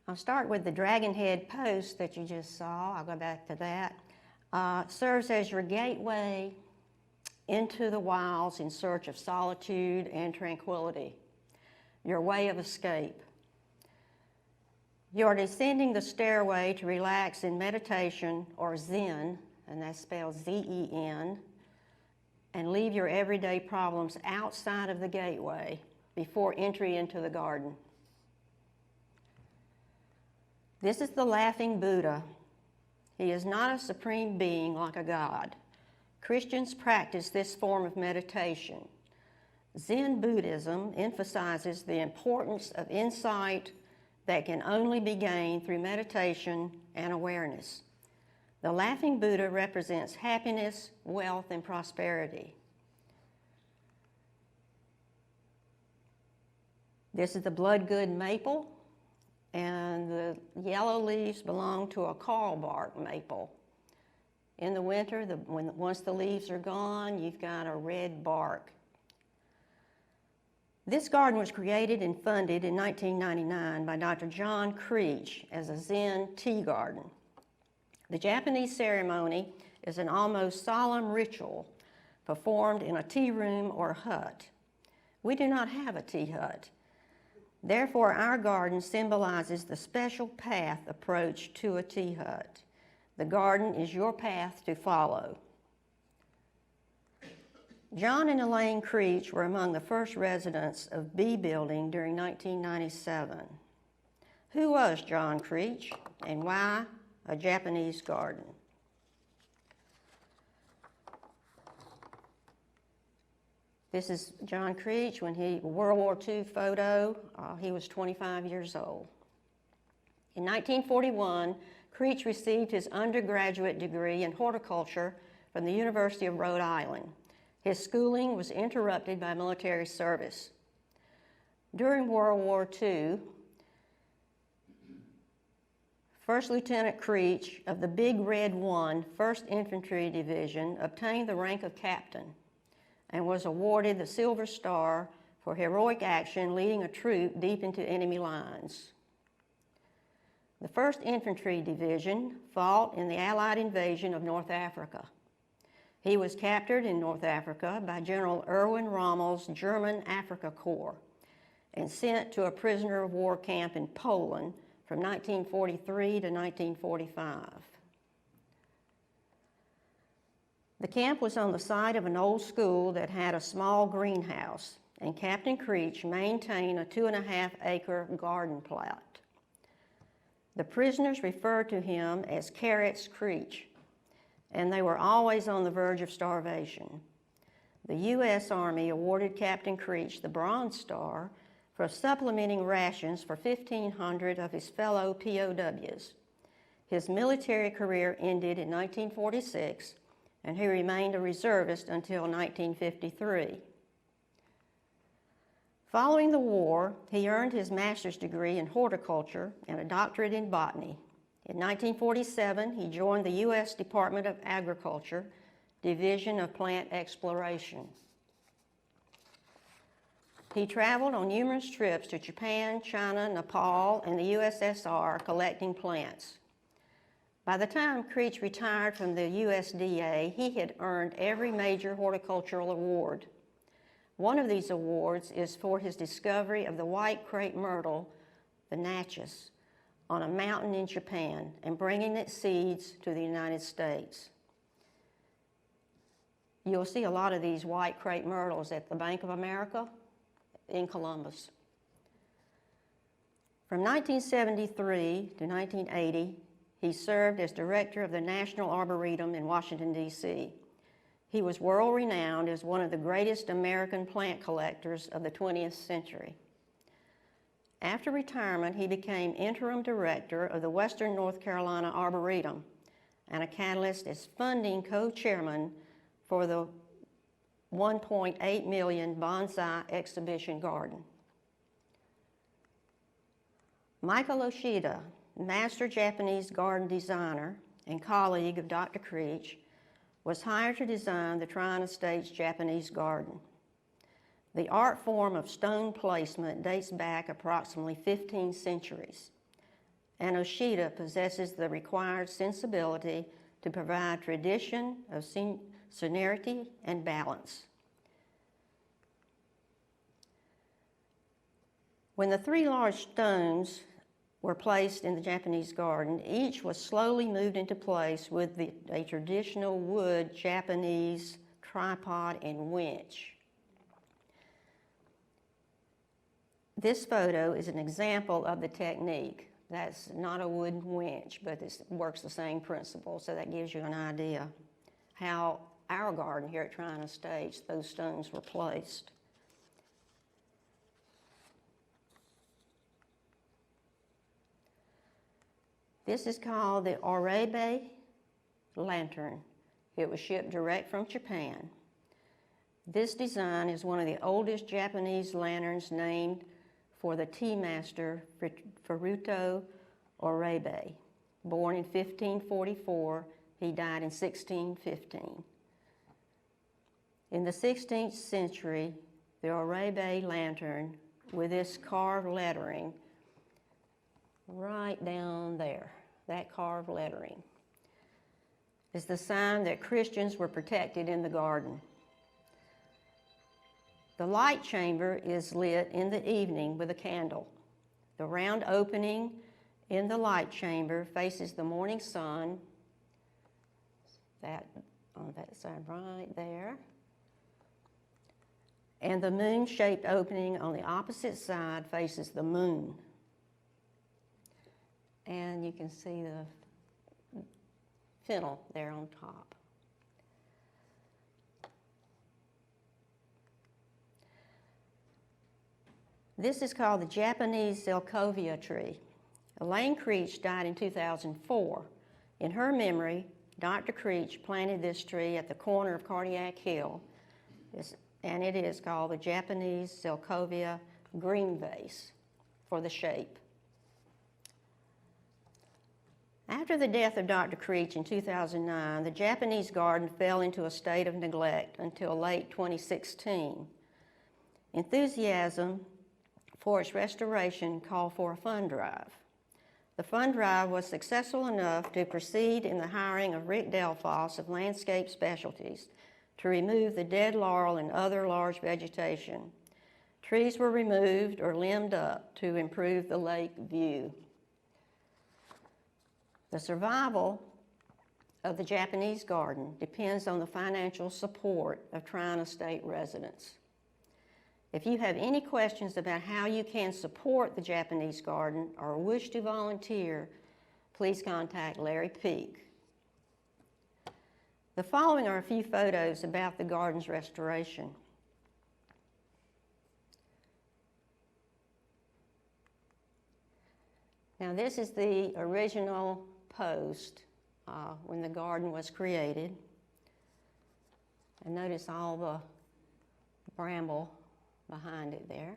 I'll start with the dragon head post that you just saw. I'll go back to that. Serves as your gateway into the wilds in search of solitude and tranquility, your way of escape. You are descending the stairway to relax in meditation or Zen, and that's spelled Z-E-N, and leave your everyday problems outside of the gateway before entry into the garden. This is the laughing Buddha. He is not a supreme being like a god. Christians practice this form of meditation. Zen Buddhism emphasizes the importance of insight that can only be gained through meditation and awareness. The laughing Buddha represents happiness, wealth, and prosperity. This is the blood-good maple, and the yellow leaves belong to a Carlbark maple. In the winter, once the leaves are gone, you've got a red bark. This garden was created and funded in 1999 by Dr. John Creech as a Zen tea garden. The Japanese ceremony is an almost solemn ritual performed in a tea room or hut. We do not have a tea hut. Therefore, our garden symbolizes the special path approach to a tea hut. The garden is your path to follow. John and Elaine Creech were among the first residents of B Building during 1997. Who was John Creech, and why a Japanese garden? This is John Creech when World War II photo. He was 25 years old. In 1941, Creech received his undergraduate degree in horticulture from the University of Rhode Island. His schooling was interrupted by military service. During World War II, First Lieutenant Creech of the Big Red 1, 1st Infantry Division, obtained the rank of captain and was awarded the Silver Star for heroic action leading a troop deep into enemy lines. The 1st Infantry Division fought in the Allied invasion of North Africa. He was captured in North Africa by General Erwin Rommel's German Afrika Korps and sent to a prisoner of war camp in Poland from 1943 to 1945. The camp was on the site of an old school that had a small greenhouse, and Captain Creech maintained a 2.5-acre garden plot. The prisoners referred to him as Carrots Creech, and they were always on the verge of starvation. The U.S. Army awarded Captain Creech the Bronze Star for supplementing rations for 1,500 of his fellow POWs. His military career ended in 1946, and he remained a reservist until 1953. Following the war, he earned his master's degree in horticulture and a doctorate in botany. In 1947, he joined the U.S. Department of Agriculture, Division of Plant Exploration. He traveled on numerous trips to Japan, China, Nepal, and the USSR collecting plants. By the time Creech retired from the USDA, he had earned every major horticultural award. One of these awards is for his discovery of the white crepe myrtle, the Natchez, on a mountain in Japan and bringing its seeds to the United States. You'll see a lot of these white crepe myrtles at the Bank of America in Columbus. From 1973 to 1980, he served as director of the National Arboretum in Washington, D.C. He was world-renowned as one of the greatest American plant collectors of the 20th century. After retirement, he became interim director of the Western North Carolina Arboretum and a catalyst as funding co-chairman for the $1.8 million bonsai exhibition garden. Michael Oshida, master Japanese garden designer and colleague of Dr. Creech, was hired to design the Trine Estates Japanese garden. The art form of stone placement dates back approximately 15 centuries. and Oshita possesses the required sensibility to provide tradition of sonority and balance. When the three large stones were placed in the Japanese garden, each was slowly moved into place with a traditional wood Japanese tripod and winch. This photo is an example of the technique. That's not a wooden winch, but it works the same principle, so that gives you an idea how our garden here at Trina Estates, those stones were placed. This is called the Oraibi lantern. It was shipped direct from Japan. This design is one of the oldest Japanese lanterns, named for the tea master Furuto Oraibi. Born in 1544, he died in 1615. In the 16th century, the Oraibi lantern, with this carved lettering right down there, that carved lettering, is the sign that Christians were protected in the garden. The light chamber is lit in the evening with a candle. The round opening in the light chamber faces the morning sun, that on that side right there, and the moon-shaped opening on the opposite side faces the moon. And you can see the fennel there on top. This is called the Japanese Zelkovia tree. Elaine Creech died in 2004. In her memory, Dr. Creech planted this tree at the corner of Cardiac Hill, and it is called the Japanese Zelkovia green vase for the shape. After the death of Dr. Creech in 2009, the Japanese garden fell into a state of neglect until late 2016. Enthusiasm for its restoration called for a fund drive. The fund drive was successful enough to proceed in the hiring of Rick Delphos of Landscape Specialties to remove the dead laurel and other large vegetation. Trees were removed or limbed up to improve the lake view. The survival of the Japanese garden depends on the financial support of Trina Estate residents. If you have any questions about how you can support the Japanese garden or wish to volunteer, please contact Larry Peak. The following are a few photos about the garden's restoration. Now this is the original post when the garden was created. And notice all the bramble behind it there.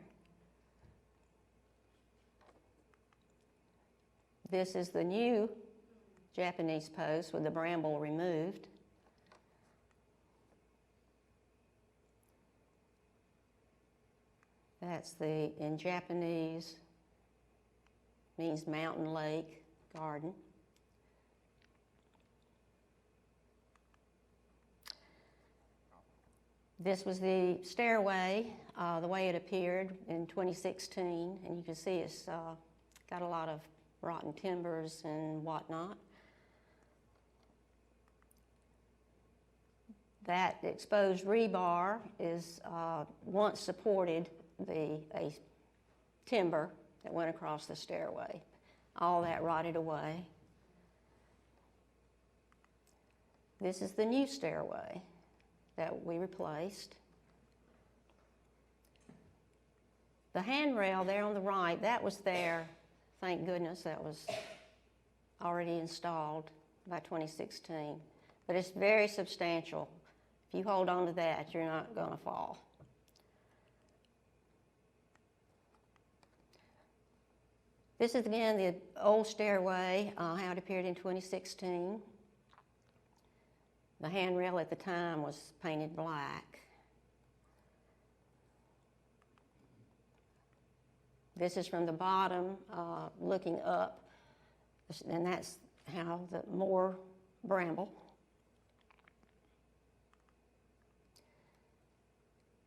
This is the new Japanese post with the bramble removed. That's in Japanese, means mountain lake garden. This was the stairway, the way it appeared in 2016, and you can see it's got a lot of rotten timbers and whatnot. That exposed rebar is once supported a timber that went across the stairway. All that rotted away. This is the new stairway that we replaced. The handrail there on the right, that was there, thank goodness, that was already installed by 2016. But it's very substantial. If you hold on to that, you're not going to fall. This is again the old stairway, how it appeared in 2016. The handrail at the time was painted black. This is from the bottom, looking up and that's how the more bramble.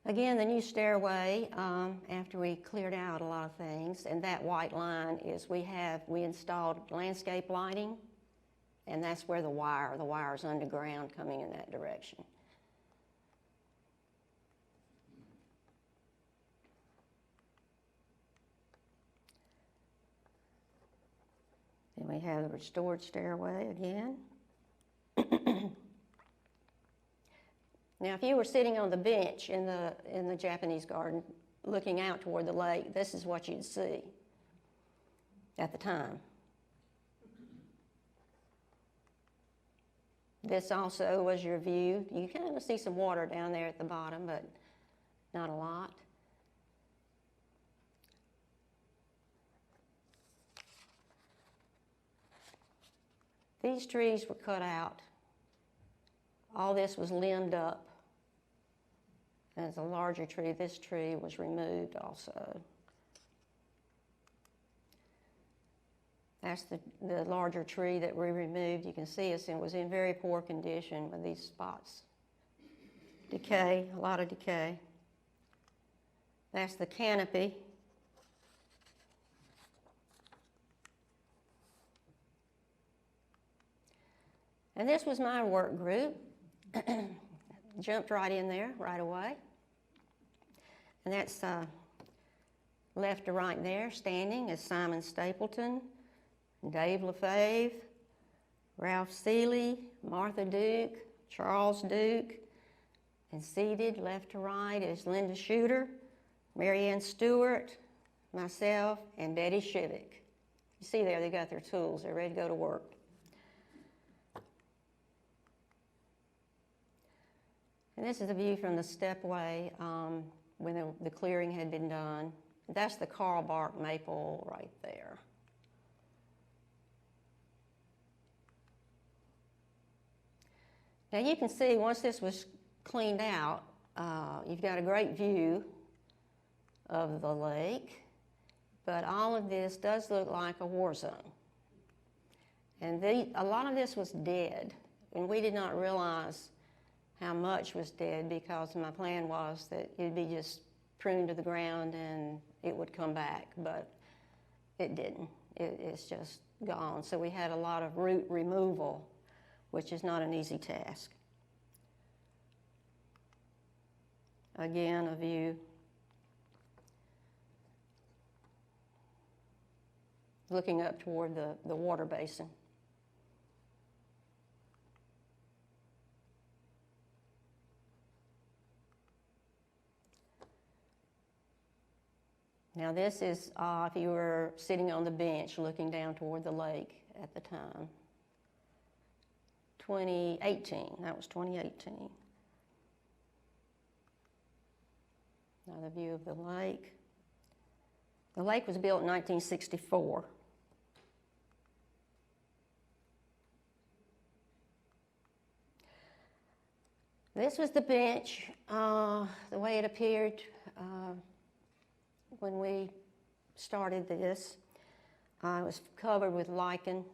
Again, the new stairway, after we cleared out a lot of things, and that white line is we installed landscape lighting, and that's where the wire's underground coming in that direction. Then we have the restored stairway again. Now, if you were sitting on the bench in the Japanese garden looking out toward the lake, this is what you'd see at the time. This also was your view. You kind of see some water down there at the bottom, but not a lot. These trees were cut out. All this was limbed up. As a larger tree, this tree was removed also. That's the larger tree that we removed. You can see it was in very poor condition with these spots. Decay, a lot of decay. That's the canopy. And this was my work group. Jumped right in there right away. And that's left to right there, standing, is Simon Stapleton, Dave LaFave, Ralph Seeley, Martha Duke, Charles Duke, and seated left to right is Linda Shooter, Marianne Stewart, myself, and Betty Shivik. You see there, they got their tools. They're ready to go to work. And this is a view from the stepway when the clearing had been done. That's the Carl Bark maple right there. Now you can see once this was cleaned out, you've got a great view of the lake, but all of this does look like a war zone. And a lot of this was dead, and we did not realize how much was dead because my plan was that it'd be just pruned to the ground and it would come back, but it didn't. It's just gone. So we had a lot of root removal, which is not an easy task. Again, a view. Looking up toward the water basin. Now this is if you were sitting on the bench looking down toward the lake at the time. 2018, that was 2018. Another view of the lake. The lake was built in 1964. This was the bench, the way it appeared when we started this. It was covered with lichen.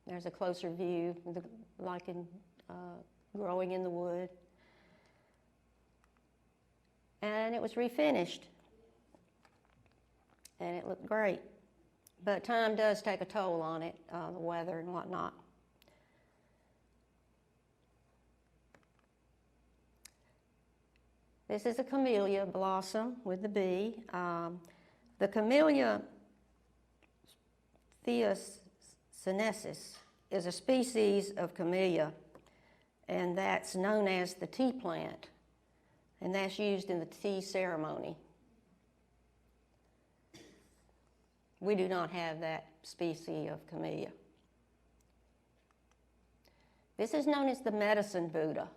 There's a closer view of the lichen growing in the wood. And it was refinished. And it looked great. But time does take a toll on it, the weather and whatnot. This is a camellia blossom with the bee. The camellia theosinensis is a species of camellia, and that's known as the tea plant, and that's used in the tea ceremony. We do not have that species of camellia. This is known as the medicine Buddha.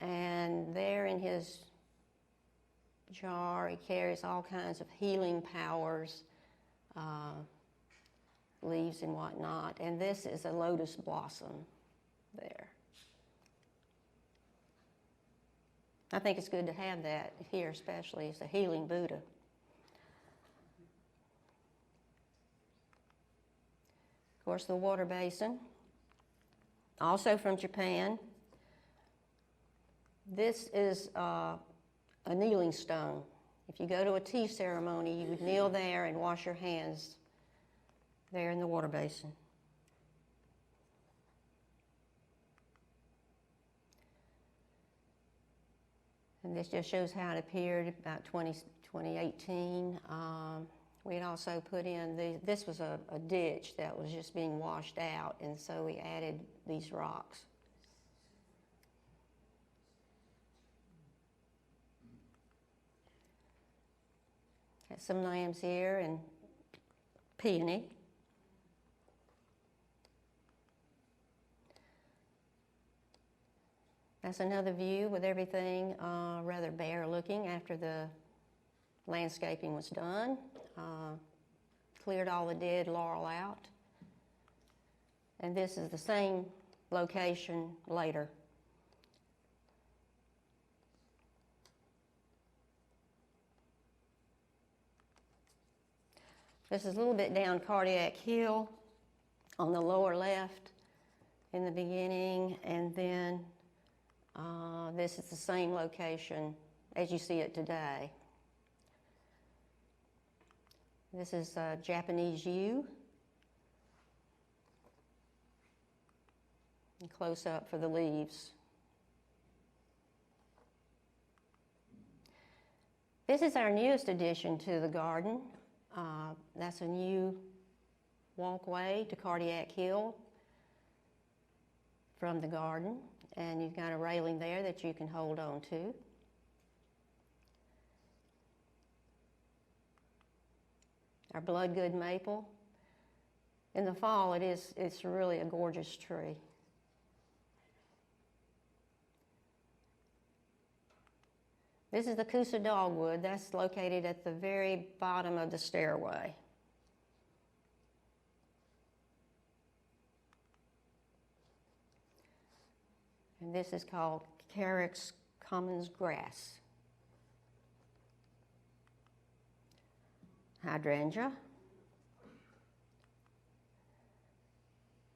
And there in his jar, he carries all kinds of healing powers, leaves and whatnot. And this is a lotus blossom there. I think it's good to have that here, especially as a healing Buddha. course, the water basin, also from Japan. This is a kneeling stone. If you go to a tea ceremony, you would kneel there and wash your hands there in the water basin. And this just shows how it appeared about 2018. We had also put in, this was a ditch that was just being washed out, and so we added these rocks. Got some lambs here and peony. That's another view with everything rather bare looking after the landscaping was done. Cleared all the dead laurel out. And this is the same location later. This is a little bit down Cardiac Hill on the lower left in the beginning, and then this is the same location as you see it today. This is Japanese yew. And close up for the leaves. This is our newest addition to the garden. That's a new walkway to Cardiac Hill from the garden, and you've got a railing there that you can hold on to. Our Bloodgood maple. In the fall, it's really a gorgeous tree. This is the Coosa dogwood. That's located at the very bottom of the stairway. And this is called Carex commons grass. Hydrangea.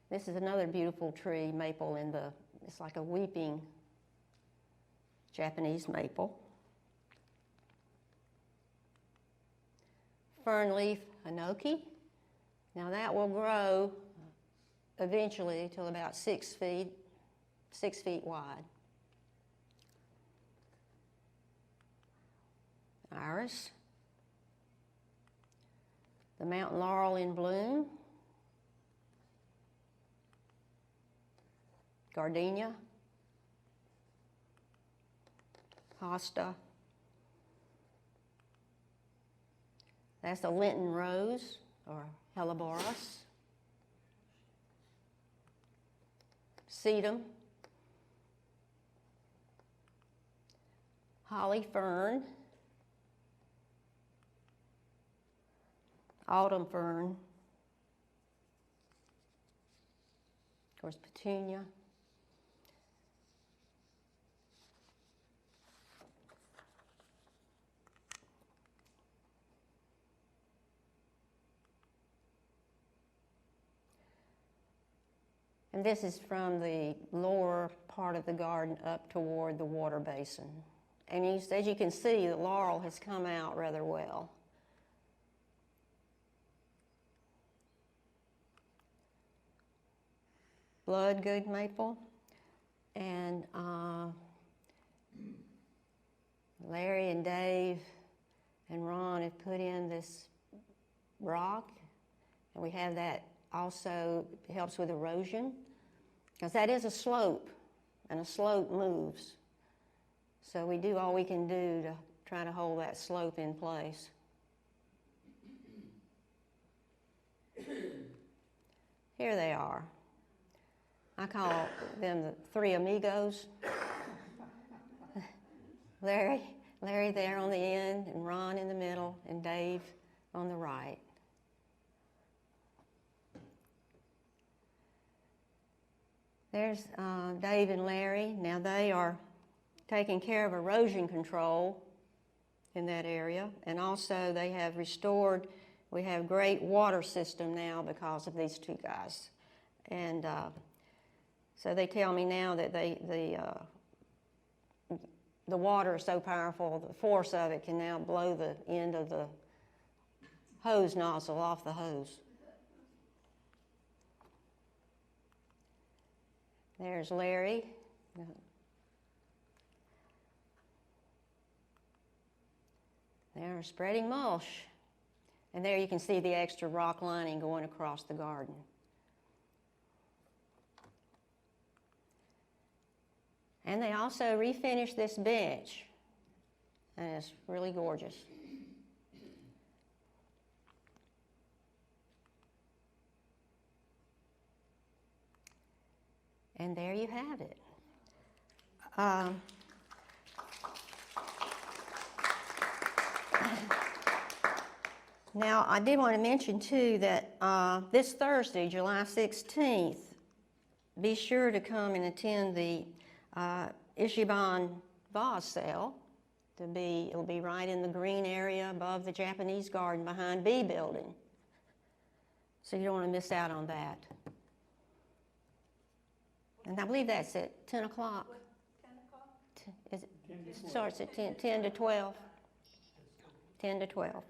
This is another beautiful tree, maple it's like a weeping Japanese maple. Fernleaf hinoki. Now that will grow eventually till about 6 feet wide. Iris. The mountain laurel in bloom. Gardenia. Hosta. That's the Lenten rose, or Helleborus. Sedum. Holly fern. Autumn fern. Of course, petunia. And this is from the lower part of the garden up toward the water basin. And as you can see, the laurel has come out rather well. Bloodgood maple. And Larry and Dave and Ron have put in this rock. And we have that also helps with erosion, because that is a slope, and a slope moves. So we do all we can do to try to hold that slope in place. Here they are. I call them the three amigos. Larry there on the end, and Ron in the middle, and Dave on the right. There's Dave and Larry. Now they are taking care of erosion control in that area, and also they have restored We have great water system now because of these two guys. And so they tell me now that the water is so powerful, the force of it can now blow the end of the hose nozzle off the hose. There's Larry. They're spreading mulch. And there you can see the extra rock lining going across the garden. And they also refinished this bench. And it's really gorgeous. And there you have it. Now, I did want to mention, too, that this Thursday, July 16th, be sure to come and attend the Ichiban vase sale. It'll be right in the green area above the Japanese garden behind B Building. So you don't want to miss out on that. And I believe that's at 10 o'clock. What, 10 o'clock? It starts at 10 to 12. 10 to 12.